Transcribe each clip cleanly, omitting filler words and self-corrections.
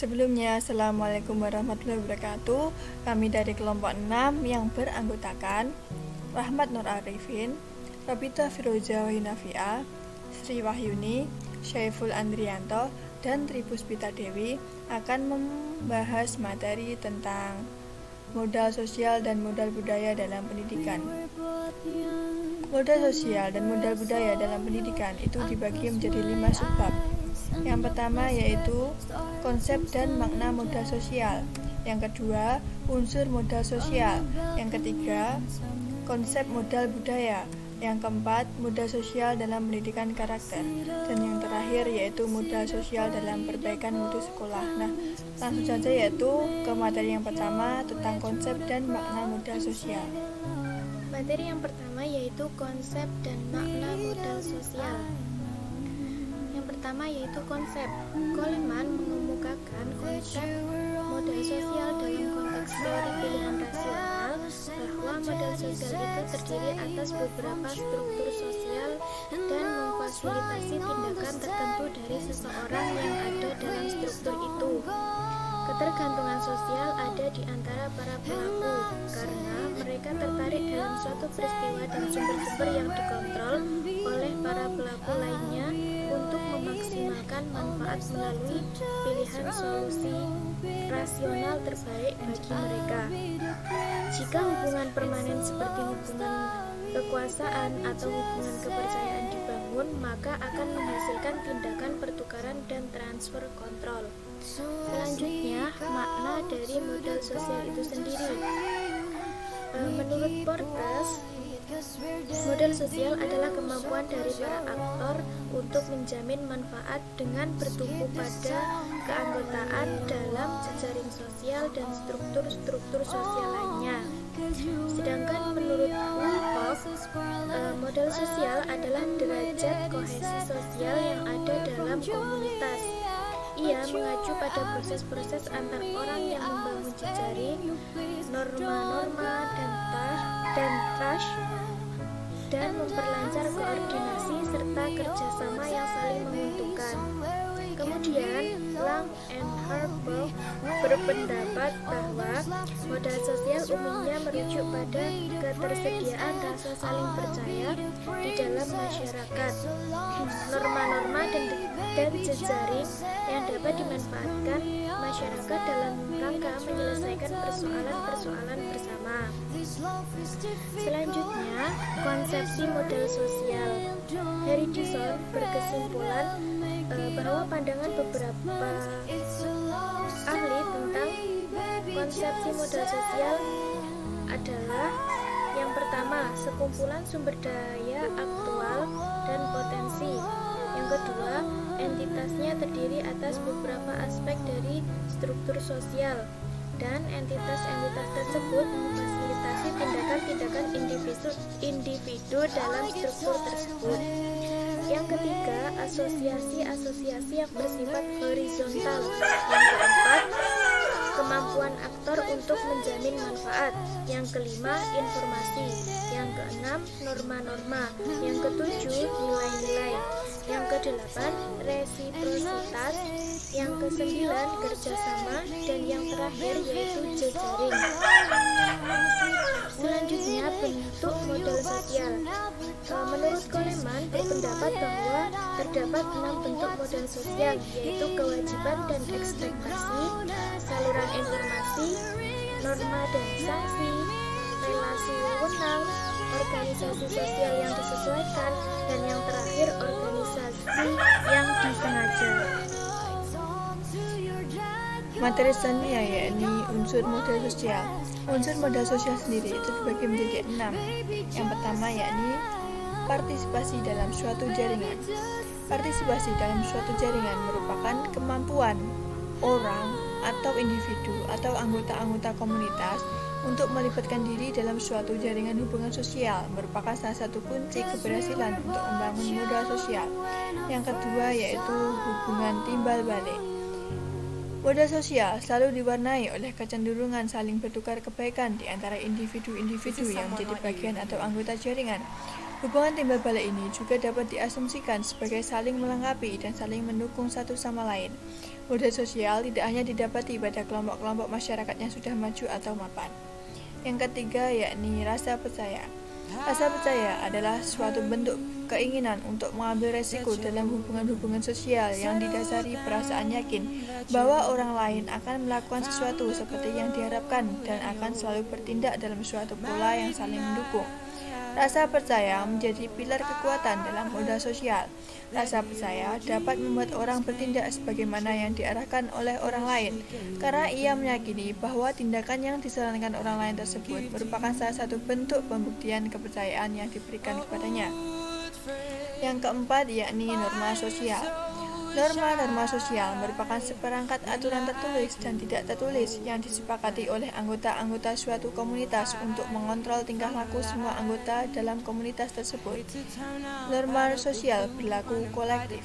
Sebelumnya, Assalamualaikum warahmatullahi wabarakatuh. Kami dari kelompok 6 yang beranggotakan Rahmat Nur Arifin, Robita Firoza Wahinafia, Sri Wahyuni, Syaiful Andrianto, dan Tripuspita Dewi akan membahas materi tentang modal sosial dan modal budaya dalam pendidikan. Modal sosial dan modal budaya dalam pendidikan itu dibagi menjadi 5 subbab. Yang pertama yaitu konsep dan makna modal sosial. Yang kedua, unsur modal sosial. Yang ketiga, konsep modal budaya. Yang keempat, modal sosial dalam pendidikan karakter. Dan yang terakhir yaitu modal sosial dalam perbaikan mutu sekolah. Nah, langsung saja yaitu ke materi yang pertama tentang konsep dan makna modal sosial. Materi yang pertama yaitu konsep dan makna modal sosial. Yang pertama yaitu konsep. Goleman mengemukakan konsep modal sosial dalam konteks teori pilihan rasional bahwa modal sosial itu terdiri atas beberapa struktur sosial dan memfasilitasi tindakan tertentu dari seseorang yang ada dalam struktur itu. Ketergantungan sosial ada di antara para pelaku karena mereka tertarik dalam suatu peristiwa dan sumber-sumber yang dikontrol oleh para pelaku lainnya untuk memaksimalkan manfaat melalui pilihan solusi rasional terbaik bagi mereka. Jika hubungan permanen seperti hubungan kekuasaan atau hubungan kepercayaan dibangun, maka akan menghasilkan tindakan pertukaran dan transfer kontrol. Selanjutnya, makna dari modal sosial itu sendiri. Menurut Portes, modal sosial adalah kemampuan dari para aktor untuk menjamin manfaat dengan bertumpu pada keanggotaan dalam jejaring sosial dan struktur-struktur sosial lainnya. Sedangkan menurut Wyckoff, modal sosial adalah derajat kohesi sosial yang ada dalam komunitas. Ia mengacu pada proses-proses antar orang yang membangun jejaring, norma-norma, dan trust, dan memperlancar koordinasi serta kerjasama yang saling menguntungkan. Kemudian, Lang and Harbaugh berpendapat bahwa modal sosial umumnya merujuk pada ketersediaan rasa saling percaya di dalam masyarakat, norma-norma dan jejaring yang dapat dimanfaatkan masyarakat dalam rangka menyelesaikan persoalan-persoalan bersama. Selanjutnya, konsepsi modal sosial. Harrison berkesimpulan bahwa pandangan beberapa ahli tentang konsepsi modal sosial adalah yang pertama, sekumpulan sumber daya aktual dan potensi. Yang kedua, entitasnya terdiri atas beberapa aspek dari struktur sosial dan entitas-entitas tersebut memfasilitasi tindakan-tindakan individu dalam struktur tersebut. Yang ketiga, asosiasi-asosiasi yang bersifat horizontal. Yang keempat, kemampuan aktor untuk menjamin manfaat. Yang kelima, informasi. Yang keenam, norma-norma. Yang ketujuh, nilai-nilai. Yang kedelapan, resiprositas. Yang kesembilan, kerjasama. Dan yang terakhir yaitu jejaring. Selanjutnya, bentuk modal sosial. Menurut Goleman berpendapat bahwa terdapat 6 bentuk modal sosial, yaitu kewajiban dan ekspektasi, saluran informasi, norma dan sanksi, relasi wewenang, organisasi sosial yang disesuaikan, dan yang terakhir organisasi yang disengaja. Materi selanjutnya yakni unsur modal sosial. Unsur modal sosial sendiri itu dibagi menjadi 6. Yang pertama yakni partisipasi dalam suatu jaringan. Partisipasi dalam suatu jaringan merupakan kemampuan orang atau individu atau anggota-anggota komunitas untuk melibatkan diri dalam suatu jaringan hubungan sosial, merupakan salah satu kunci keberhasilan untuk membangun modal sosial. Yang kedua yaitu hubungan timbal balik. Modal sosial selalu diwarnai oleh kecenderungan saling bertukar kebaikan di antara individu-individu yang menjadi bagian atau anggota jaringan. Hubungan timbal balik ini juga dapat diasumsikan sebagai saling melengkapi dan saling mendukung satu sama lain. Model sosial tidak hanya didapati pada kelompok-kelompok masyarakat yang sudah maju atau mapan. Yang ketiga yakni rasa percaya. Rasa percaya adalah suatu bentuk keinginan untuk mengambil resiko dalam hubungan-hubungan sosial yang didasari perasaan yakin bahwa orang lain akan melakukan sesuatu seperti yang diharapkan dan akan selalu bertindak dalam suatu pola yang saling mendukung. Rasa percaya menjadi pilar kekuatan dalam modal sosial. Rasa percaya dapat membuat orang bertindak sebagaimana yang diarahkan oleh orang lain, karena ia meyakini bahwa tindakan yang disarankan orang lain tersebut merupakan salah satu bentuk pembuktian kepercayaan yang diberikan kepadanya. Yang keempat yakni norma sosial. Norma-norma sosial merupakan seperangkat aturan tertulis dan tidak tertulis yang disepakati oleh anggota-anggota suatu komunitas untuk mengontrol tingkah laku semua anggota dalam komunitas tersebut. Norma sosial berlaku kolektif.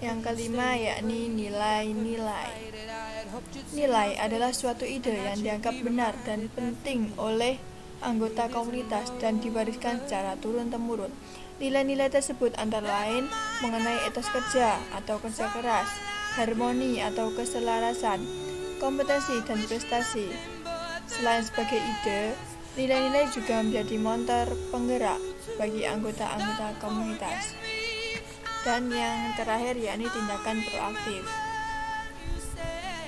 Yang kelima yakni nilai-nilai. Nilai adalah suatu ide yang dianggap benar dan penting oleh anggota komunitas dan diwariskan secara turun-temurun. Nilai-nilai tersebut antara lain mengenai etos kerja atau kerja keras, harmoni atau keselarasan, kompetensi dan prestasi. Selain sebagai ide, nilai-nilai juga menjadi motor penggerak bagi anggota-anggota komunitas. Dan yang terakhir yakni tindakan proaktif.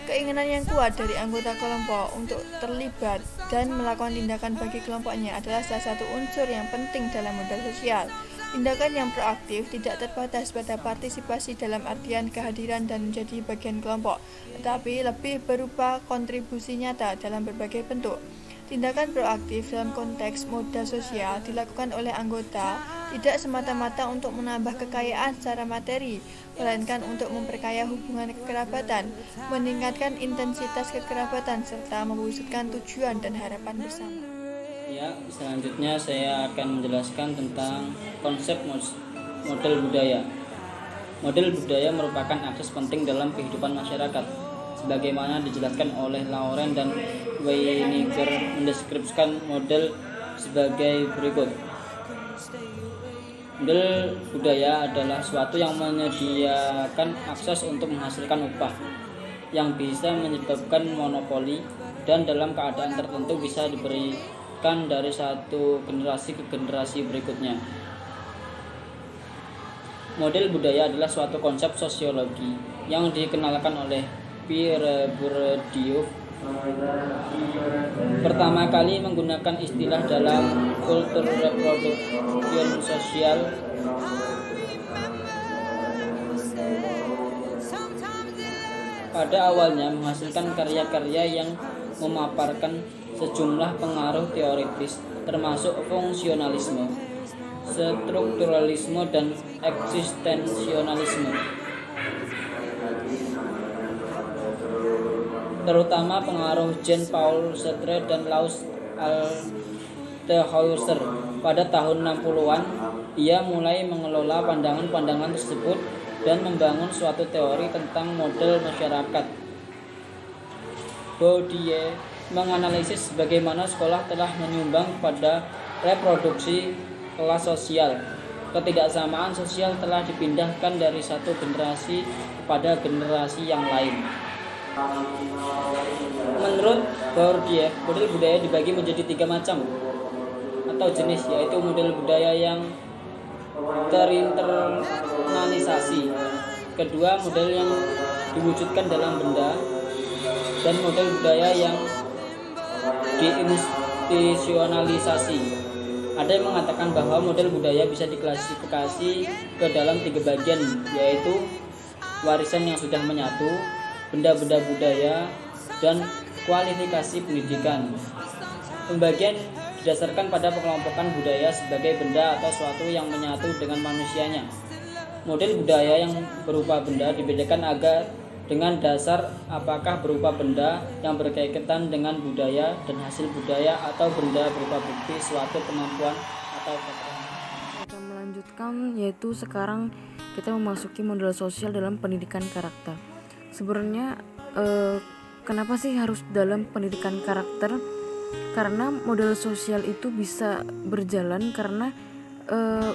Keinginan yang kuat dari anggota kelompok untuk terlibat dan melakukan tindakan bagi kelompoknya adalah salah satu unsur yang penting dalam modal sosial. Tindakan yang proaktif tidak terbatas pada partisipasi dalam artian kehadiran dan menjadi bagian kelompok, tetapi lebih berupa kontribusi nyata dalam berbagai bentuk. Tindakan proaktif dalam konteks modal sosial dilakukan oleh anggota tidak semata-mata untuk menambah kekayaan secara materi, melainkan untuk memperkaya hubungan kekerabatan, meningkatkan intensitas kekerabatan, serta mewujudkan tujuan dan harapan bersama. Ya, selanjutnya saya akan menjelaskan tentang konsep model budaya. Model budaya merupakan akses penting dalam kehidupan masyarakat. Sebagaimana dijelaskan oleh Lauren dan Weiniger mendeskripsikan model sebagai berikut. Model budaya adalah suatu yang menyediakan akses untuk menghasilkan upah yang bisa menyebabkan monopoli dan dalam keadaan tertentu bisa diberikan dari satu generasi ke generasi berikutnya. Model budaya adalah suatu konsep sosiologi yang dikenalkan oleh Pierre Bourdieu pertama kali menggunakan istilah dalam kultur reproduction sosial pada awalnya menghasilkan karya-karya yang memaparkan sejumlah pengaruh teoritis termasuk fungsionalisme, strukturalisme, dan eksistensionalisme, terutama pengaruh Jean-Paul Sartre dan Louis Althusser. Pada tahun 60-an, ia mulai mengelola pandangan-pandangan tersebut dan membangun suatu teori tentang model masyarakat. Bourdieu menganalisis bagaimana sekolah telah menyumbang pada reproduksi kelas sosial. Ketidaksamaan sosial telah dipindahkan dari satu generasi kepada generasi yang lain. Menurut Bourdieu, model budaya dibagi menjadi 3 macam atau jenis, yaitu model budaya yang terinternalisasi, kedua model yang diwujudkan dalam benda, dan model budaya yang diinstitusionalisasi. Ada yang mengatakan bahwa model budaya bisa diklasifikasi ke dalam 3 bagian, yaitu warisan yang sudah menyatu, benda-benda budaya, dan kualifikasi pendidikan. Pembagian didasarkan pada pengelompokan budaya sebagai benda atau suatu yang menyatu dengan manusianya. Model budaya yang berupa benda dibedakan agar dengan dasar apakah berupa benda yang berkaitan dengan budaya dan hasil budaya atau benda berupa bukti suatu kemampuan atau keterampilan. Kita melanjutkan, yaitu sekarang kita memasuki model sosial dalam pendidikan karakter. Sebenarnya kenapa sih harus dalam pendidikan karakter? Karena model sosial itu bisa berjalan karena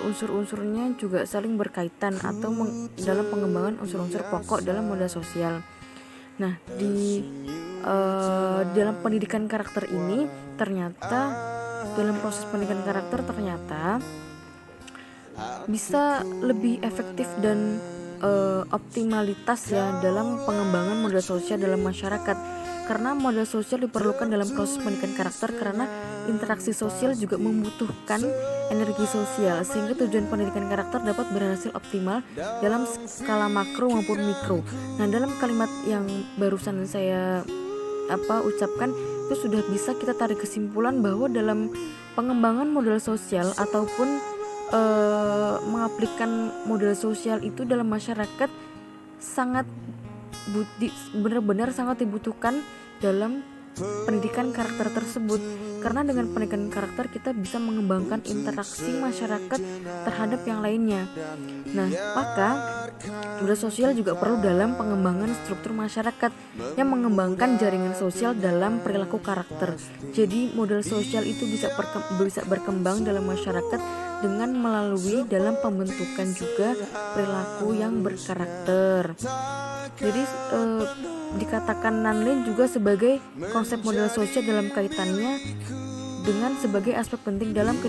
unsur-unsurnya juga saling berkaitan atau dalam pengembangan unsur-unsur pokok dalam model sosial. Nah, di dalam pendidikan karakter ini ternyata dalam proses pendidikan karakter ternyata bisa lebih efektif dan optimalitas ya dalam pengembangan modal sosial dalam masyarakat, karena modal sosial diperlukan dalam proses pendidikan karakter karena interaksi sosial juga membutuhkan energi sosial, sehingga tujuan pendidikan karakter dapat berhasil optimal dalam skala makro maupun mikro. Nah, dalam kalimat yang barusan saya ucapkan itu sudah bisa kita tarik kesimpulan bahwa dalam pengembangan modal sosial ataupun mengaplikan modal sosial itu dalam masyarakat sangat benar-benar sangat dibutuhkan dalam pendidikan karakter tersebut, karena dengan pendidikan karakter kita bisa mengembangkan interaksi masyarakat terhadap yang lainnya. Nah, maka modal sosial juga perlu dalam pengembangan struktur masyarakat yang mengembangkan jaringan sosial dalam perilaku karakter. Jadi modal sosial itu bisa berkembang dalam masyarakat dengan melalui dalam pembentukan juga perilaku yang berkarakter. Jadi dikatakan Nanlin juga sebagai konsep modal sosial dalam kaitannya dengan sebagai aspek penting dalam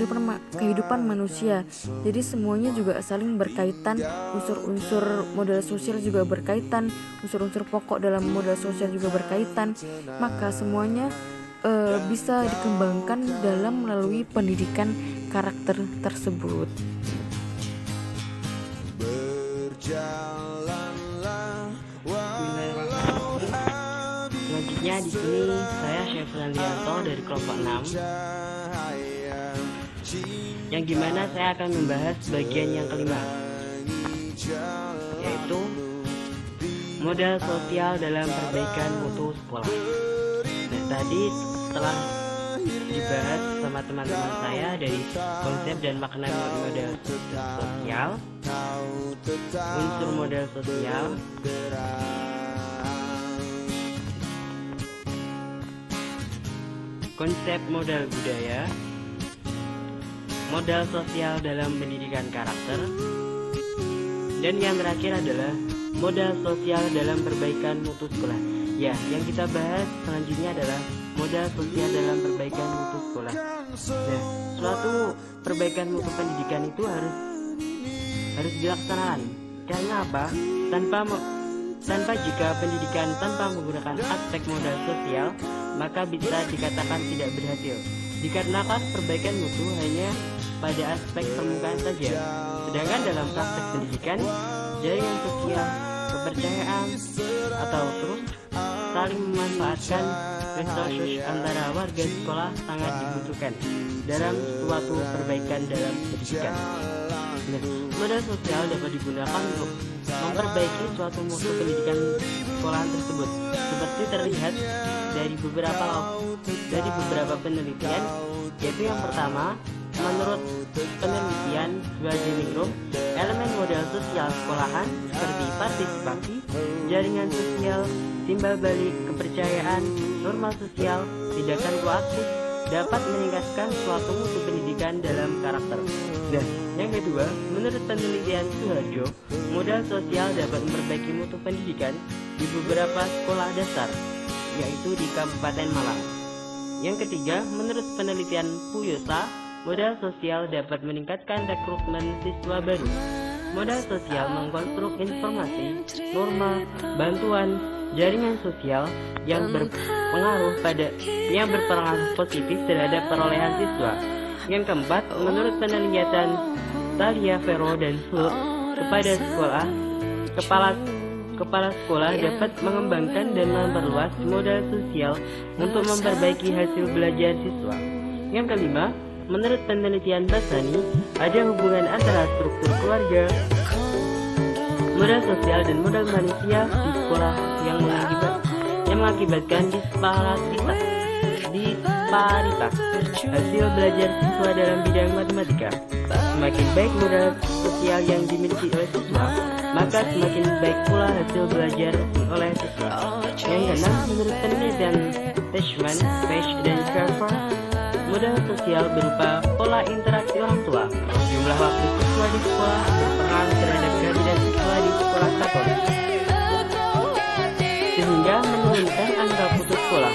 kehidupan manusia. Jadi semuanya juga saling berkaitan, unsur-unsur modal sosial juga berkaitan, unsur-unsur pokok dalam modal sosial juga berkaitan. Maka semuanya bisa dikembangkan dalam melalui pendidikan karakter tersebut. Selanjutnya di sini saya Syaful Andrianto dari kelompok 6, yang dimana saya akan membahas bagian yang kelima, yaitu modal sosial dalam perbaikan mutu sekolah. Nah, tadi setelah dibahas sama teman-teman saya dari konsep dan makna modal sosial, unsur modal sosial, konsep modal budaya, modal sosial dalam pendidikan karakter, dan yang terakhir adalah modal sosial dalam perbaikan mutu sekolah. Ya, yang kita bahas selanjutnya adalah modal sosial dalam perbaikan mutu sekolah. Nah, suatu perbaikan mutu pendidikan itu harus dilaksanakan. Karena apa? Tanpa jika pendidikan tanpa menggunakan aspek modal sosial, maka bisa dikatakan tidak berhasil. Dikarenakan perbaikan mutu hanya pada aspek permukaan saja. Sedangkan dalam praktek pendidikan, jaringan sosial, kepercayaan, atau terus saling memanfaatkan resources antara warga sekolah sangat dibutuhkan dalam suatu perbaikan dalam pendidikan. Modal sosial dapat digunakan untuk memperbaiki suatu mutu pendidikan sekolah tersebut, seperti terlihat dari beberapa penelitian, yaitu yang pertama, menurut penelitian Swajini Group, elemen modal sosial sekolahan seperti partisipasi, jaringan sosial, timbal balik, kepercayaan, norma sosial, tindakan proaktif dapat meningkatkan suatu mutu pendidikan dalam karakter. Dan yang kedua, menurut penelitian Suharjo, modal sosial dapat memperbaiki mutu pendidikan di beberapa sekolah dasar, yaitu di Kabupaten Malang. Yang ketiga, menurut penelitian Puyosa, modal sosial dapat meningkatkan rekrutmen siswa baru. Modal sosial mengkonstruk informasi, norma, bantuan, jaringan sosial yang berpengaruh positif terhadap perolehan siswa. Yang keempat, menurut penelitian Talia Vero dan Suluk, kepala sekolah dapat mengembangkan dan memperluas modal sosial untuk memperbaiki hasil belajar siswa. Yang kelima, menurut penelitian Basani, ada hubungan antara struktur keluarga, modal sosial dan modal manusia di sekolah yang mengakibatkan disparitas hasil belajar siswa dalam bidang matematika. Semakin baik modal sosial yang dimiliki oleh siswa, maka semakin baik pula hasil belajar oleh siswa. Yang keenam, menurut penelitian Teichmann, Page, dan Carver, modal sosial berupa pola interaksi orang tua, jumlah waktu siswa di sekolah, berperan terhadap kehadiran siswa di sekolah Katolik, sehingga menurunkan angka putus sekolah.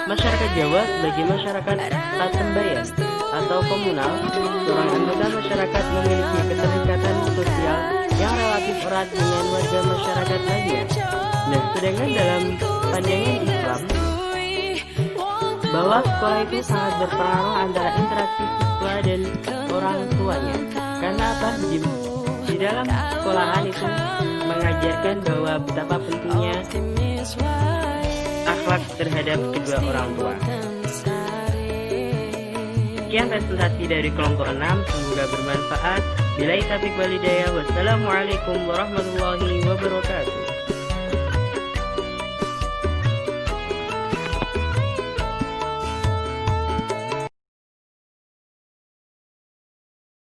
Masyarakat Jawa sebagai masyarakat Pasembayan atau komunal, seorang anggota masyarakat memiliki keterikatan sosial yang relatif erat dengan warga masyarakat lainnya. Nah, sedangkan dalam pandangan Islam, bahwa sekolah itu sangat berpengaruh antara interaksi siswa dan orang tuanya. Karena apa? Di dalam sekolahan itu mengajarkan bahwa betapa pentingnya akhlak terhadap kedua orang tua. Sekian presentasi dari kelompok 6, semoga bermanfaat. Billahi taufiq wal hidayah. Wassalamualaikum warahmatullahi wabarakatuh.